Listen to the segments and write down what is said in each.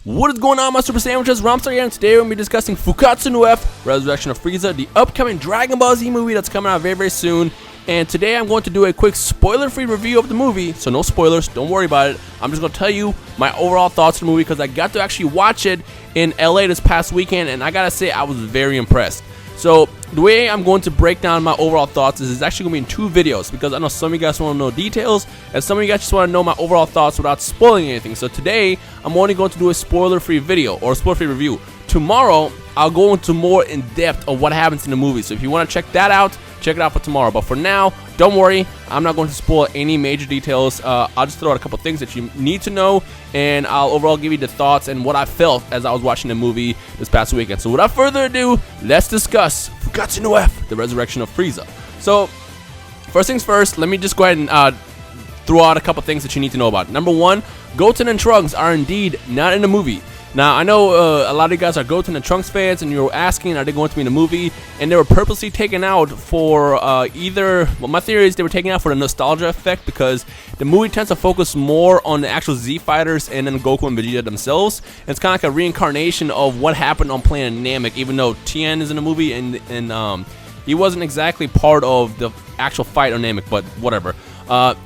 What is going on, my super sandwiches? Rhymestyle here, and today we're going to be discussing Fukkatsu no F, Resurrection of Frieza, the upcoming Dragon Ball Z movie that's coming out very, very soon. And today I'm going to do a quick spoiler-free review of the movie, so no spoilers, don't worry about it. I'm just going to tell you my overall thoughts on the movie because I got to actually watch it in LA this past weekend, and I gotta say, I was very impressed. So the way I'm going to break down my overall thoughts is it's actually going to be in two videos because I know some of you guys want to know details and some of you guys just want to know my overall thoughts without spoiling anything. So today I'm only going to do a spoiler-free video or a spoiler-free review. Tomorrow I'll go into more in depth of what happens in the movie. So if you want to check that out, check it out for tomorrow. But for now, don't worry, I'm not going to spoil any major details. I'll just throw out a couple things that you need to know, and I'll overall give you the thoughts and what I felt as I was watching the movie this past weekend. So without further ado, let's discuss Fukkatsu no F, the Resurrection of Frieza. So first things first, let me just go ahead and throw out a couple things that you need to know about. Number one, Goten and Trunks are indeed not in the movie. Now, I know a lot of you guys are Goten and Trunks fans, and you're asking, are they going to be in the movie? And they were purposely taken out for well, my theory is they were taken out for the nostalgia effect because the movie tends to focus more on the actual Z fighters and then Goku and Vegeta themselves. And it's kind of like a reincarnation of what happened on Planet Namek, even though Tien is in the movie and he wasn't exactly part of the actual fight on Namek, but whatever.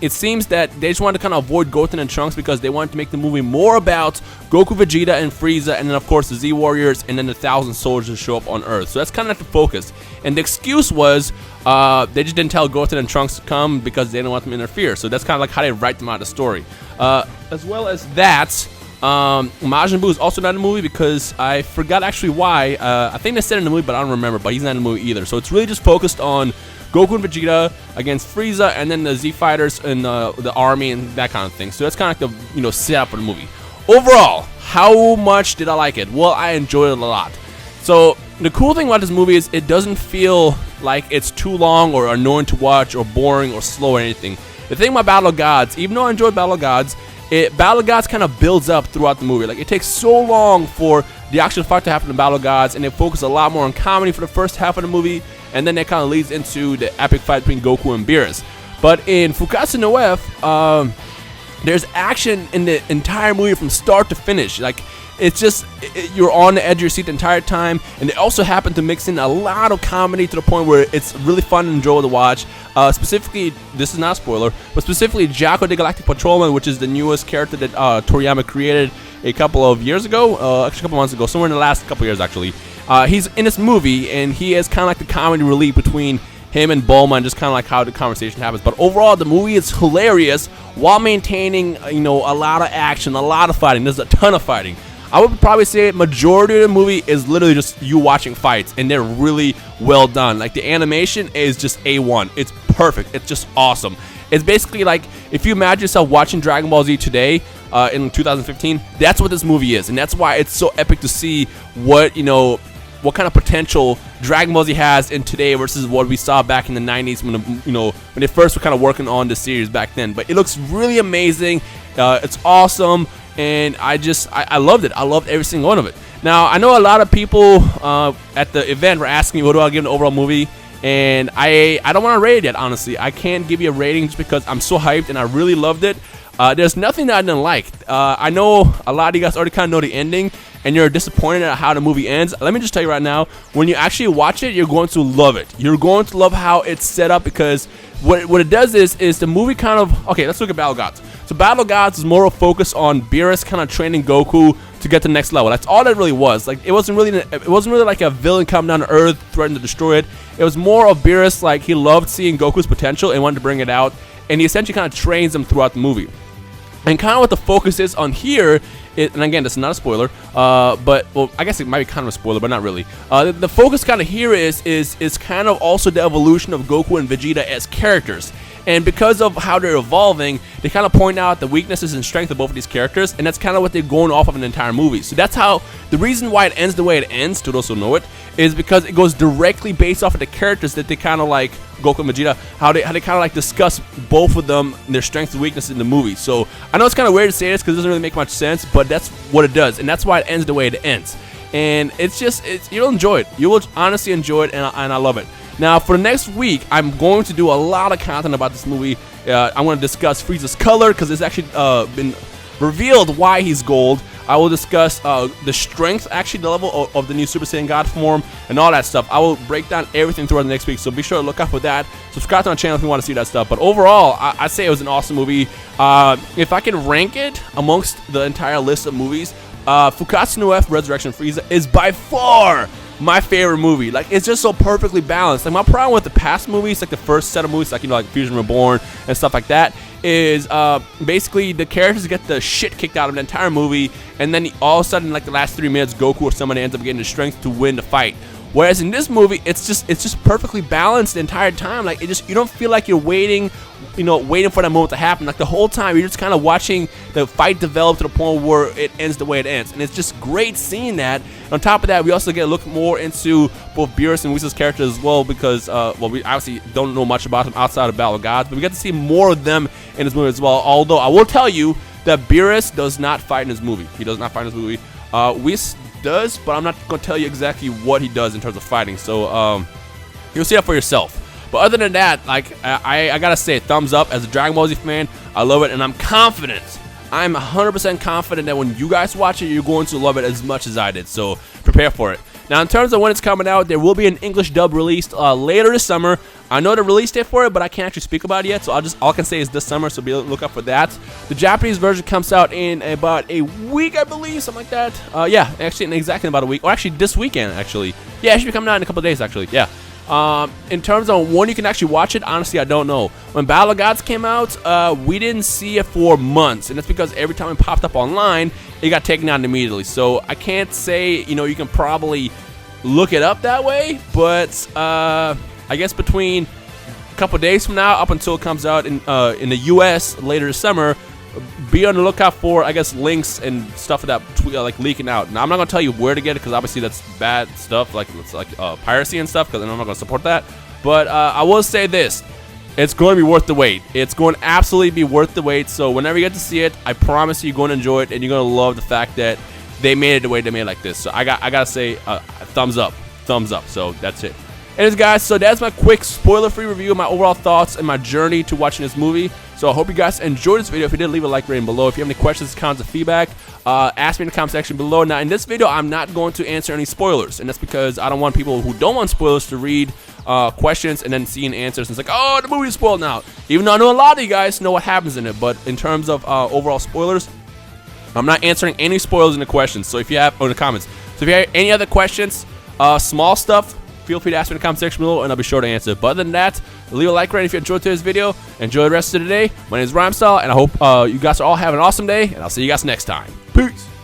It seems that they just wanted to kind of avoid Goten and Trunks because they wanted to make the movie more about Goku, Vegeta, and Frieza, and then of course the Z Warriors, and then the 1,000 soldiers show up on Earth. So that's kind of like the focus. And the excuse was they just didn't tell Goten and Trunks to come because they didn't want them to interfere. So that's kind of like how they write them out of the story. As well as that, Majin Buu is also not in the movie because I forgot actually why. I think they said in the movie, but I don't remember. But he's not in the movie either. So it's really just focused on Goku and Vegeta against Frieza, and then the Z fighters and the army and that kind of thing. So that's kind of like the setup for the movie. Overall, how much did I like it? Well, I enjoyed it a lot. So the cool thing about this movie is it doesn't feel like it's too long or annoying to watch or boring or slow or anything. The thing about Battle of Gods, even though I enjoyed Battle of Gods, Battle of Gods kind of builds up throughout the movie. Like, it takes so long for the actual fight to happen in Battle of Gods, and they focus a lot more on comedy for the first half of the movie, and then it kind of leads into the epic fight between Goku and Beerus. But in Fukkatsu no F, there's action in the entire movie from start to finish. Like, it's just, you're on the edge of your seat the entire time, and they also happen to mix in a lot of comedy to the point where it's really fun and enjoyable to watch. Specifically, this is not a spoiler, but specifically Jaco the Galactic Patrolman, which is the newest character that Toriyama created a couple of years ago, actually a couple months ago, somewhere in the last couple years actually. He's in this movie, and he is kind of like the comedy relief between him and Bulma, and just kind of like how the conversation happens. But overall, the movie is hilarious while maintaining, a lot of action, a lot of fighting. There's a ton of fighting. I would probably say majority of the movie is literally just you watching fights, and they're really well done. Like, the animation is just A1. It's perfect. It's just awesome. It's basically like if you imagine yourself watching Dragon Ball Z today in 2015, that's what this movie is, and that's why it's so epic to see what kind of potential Dragon Ball Z has in today versus what we saw back in the 90s when when they first were kind of working on the series back then. But it looks really amazing. It's awesome. And I loved it. I loved every single one of it. Now, I know a lot of people at the event were asking me, what do I give an overall movie? And I don't want to rate it yet, honestly. I can't give you a rating just because I'm so hyped and I really loved it. There's nothing that I didn't like. I know a lot of you guys already kind of know the ending, and you're disappointed at how the movie ends. Let me just tell you right now, when you actually watch it, you're going to love it. You're going to love how it's set up because what it does is the movie kind of... Okay, let's look at Battle of Gods. So Battle of Gods is more of a focus on Beerus kind of training Goku to get to the next level. That's all it really was. Like, it wasn't really like a villain coming down to Earth threatening to destroy it. It was more of Beerus, like, he loved seeing Goku's potential and wanted to bring it out, and he essentially kind of trains him throughout the movie. And kind of what the focus is on here, and again, this is not a spoiler, but, well, I guess it might be kind of a spoiler, but not really. The focus kind of here is kind of also the evolution of Goku and Vegeta as characters. And because of how they're evolving, they kind of point out the weaknesses and strengths of both of these characters, and that's kind of what they're going off of an entire movie. So that's how, the reason why it ends the way it ends, to those who know it, is because it goes directly based off of the characters that they kind of like, Goku and Vegeta, how they kind of like discuss both of them and their strengths and weaknesses in the movie. So I know it's kind of weird to say this because it doesn't really make much sense, but that's what it does, and that's why it ends the way it ends. And you'll enjoy it. You will honestly enjoy it, and I love it. Now, for the next week, I'm going to do a lot of content about this movie. I'm going to discuss Frieza's color because it's actually been revealed why he's gold. I will discuss the strength, actually the level of the new Super Saiyan God form, and all that stuff. I will break down everything throughout the next week, so be sure to look out for that. Subscribe to my channel if you want to see that stuff. But overall, I'd say it was an awesome movie. If I can rank it amongst the entire list of movies, Fukkatsu no F Resurrection of Frieza is by far my favorite movie. Like, it's just so perfectly balanced. Like, my problem with the past movies, like the first set of movies, like, you know, like Fusion Reborn and stuff like that, is basically the characters get the shit kicked out of the entire movie, and then all of a sudden, like the last 3 minutes, Goku or somebody ends up getting the strength to win the fight. Whereas in this movie, it's just perfectly balanced the entire time. Like, you don't feel like you're waiting, you know, waiting for that moment to happen. Like, the whole time you're just kind of watching the fight develop to the point where it ends the way it ends, and it's just great seeing that. On top of that, we also get a look more into both Beerus and Whistle's characters as well, because well, we obviously don't know much about them outside of Battle of Gods, but we get to see more of them in this movie as well. Although I will tell you that Beerus does not fight in this movie. He does not fight in this movie. Whis does, but I'm not going to tell you exactly what he does in terms of fighting, so you'll see that for yourself. But other than that, like, I gotta say, thumbs up. As a Dragon Ball Z fan, I love it, and I'm confident, I'm 100% confident that when you guys watch it, you're going to love it as much as I did, so prepare for it. Now, in terms of when it's coming out, there will be an English dub released later this summer. I know the release date for it, but I can't actually speak about it yet, so all I can say is this summer, so be look out for that. The Japanese version comes out in about a week, I believe, something like that. Yeah, actually, in exactly about a week, or actually this weekend, actually. Yeah, it should be coming out in a couple of days, actually, yeah. In terms of when you can actually watch it, honestly, I don't know. When Battle of Gods came out, we didn't see it for months, and that's because every time it popped up online, it got taken down immediately. So I can't say, you know, you can probably look it up that way, but I guess between a couple days from now up until it comes out in the US later this summer, be on the lookout for, I guess, links and stuff that like leaking out. Now, I'm not gonna tell you where to get it, because obviously that's bad stuff, like it's like piracy and stuff, because I'm not gonna support that. But I will say this: it's going to be worth the wait. It's going to absolutely be worth the wait. So whenever you get to see it, I promise you're going to enjoy it, and you're going to love the fact that they made it the way they made it like this. So I gotta say, thumbs up. So that's it. Anyways, guys, so that's my quick spoiler-free review of my overall thoughts and my journey to watching this movie. So I hope you guys enjoyed this video. If you did, leave a like rating below. If you have any questions, comments, or feedback, ask me in the comment section below. Now, in this video, I'm not going to answer any spoilers, and that's because I don't want people who don't want spoilers to read questions and then seeing answers and it's like, oh, the movie's spoiled now. Even though I know a lot of you guys know what happens in it, but in terms of overall spoilers, I'm not answering any spoilers in the questions. So if you have, or in the comments. So if you have any other questions, small stuff, feel free to ask me in the comment section below, and I'll be sure to answer. But other than that, leave a like rating if you enjoyed today's video. Enjoy the rest of the day. My name is Rhymestyle, and I hope you guys are all having an awesome day, and I'll see you guys next time. Peace.